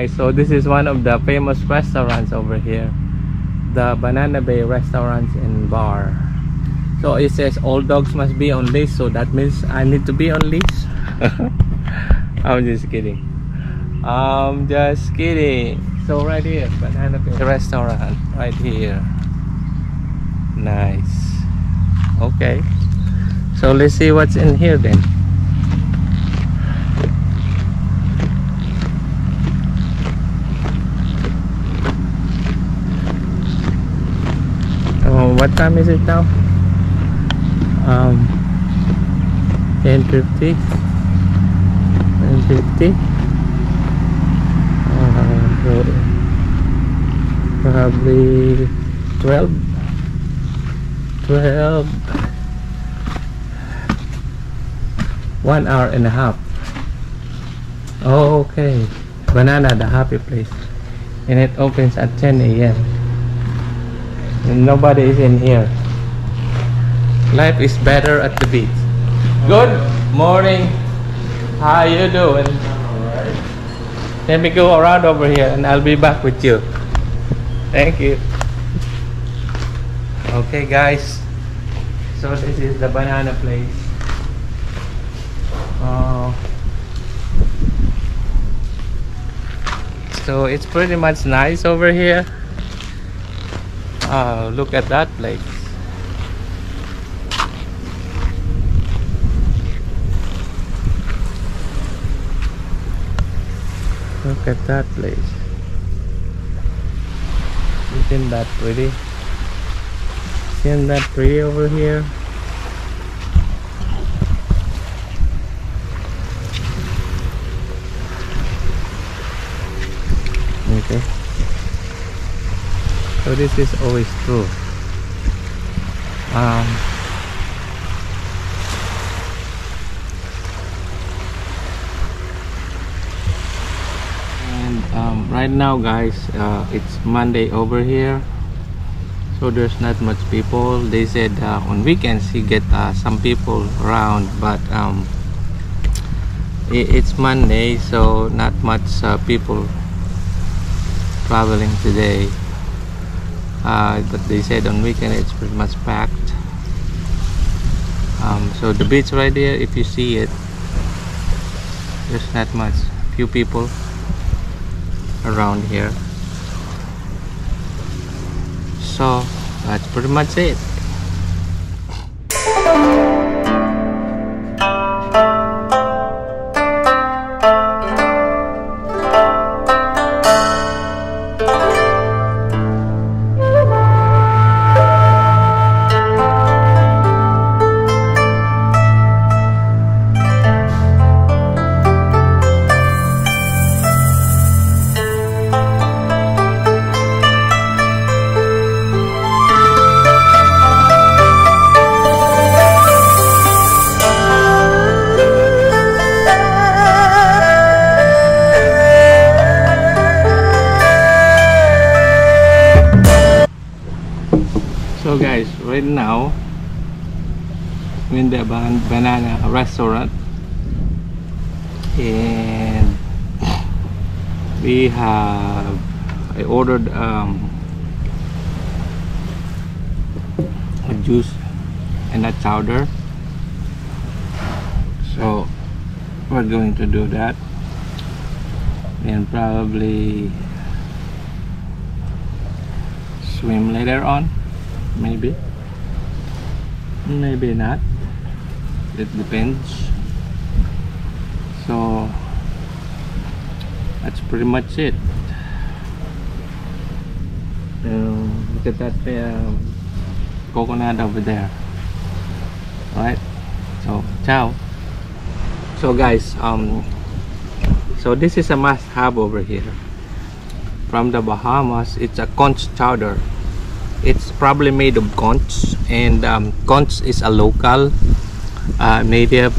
guys, so this is one of the famous restaurants over here, the Banana Bay restaurants and bar. So it says all dogs must be on leash, so that means I need to be on leash. I'm just kidding. I'm just kidding. So right here, Banana Bay restaurant right here. Nice. Okay, so let's see what's in here then. What time is it now? 10:50. 10:50. So probably 12. 1 hour and a half. Oh, okay. Banana, the happy place, and it opens at 10 a.m. and nobody is in here. Life is better at the beach. Good morning. How you doing? Alright. Let me go around over here and I'll be back with you. Thank you. Okay guys, so this is the banana place. So it's pretty much nice over here. Look at that place. Look at that place. Isn't that pretty? Isn't that pretty over here? Okay. So this is always true. Right now guys, it's Monday over here, so there's not much people. They said on weekends you get some people around, but it's Monday, so not much people traveling today. But they said on weekend it's pretty much packed. So the beach right there, if you see it, there's not much, few people around here. So that's pretty much it. So guys, right now I'm in the banana restaurant, and I ordered a juice and a chowder, so we're going to do that and probably swim later on. Maybe not, it depends. So that's pretty much it. Look at that coconut over there. Alright, so ciao. So guys, so this is a must-have over here from the Bahamas. It's a conch chowder. It's probably made of conch, and conch is a local native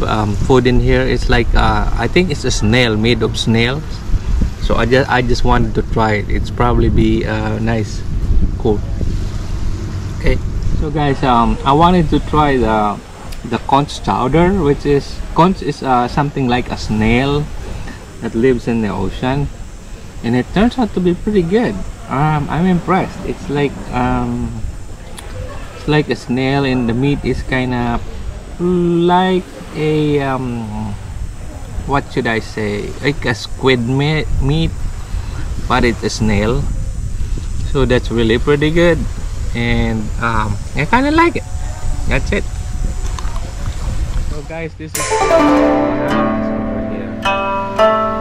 food in here. It's like I think it's a snail, made of snails. So I just wanted to try it. It's probably be nice, cool. Okay, so guys, I wanted to try the conch chowder, which is conch is something like a snail that lives in the ocean. and it turns out to be pretty good. I'm impressed. It's like a snail, and the meat is kind of like a what should I say, like a squid meat, but it's a snail. So that's really pretty good, and I kind of like it. That's it. So guys, this is over here.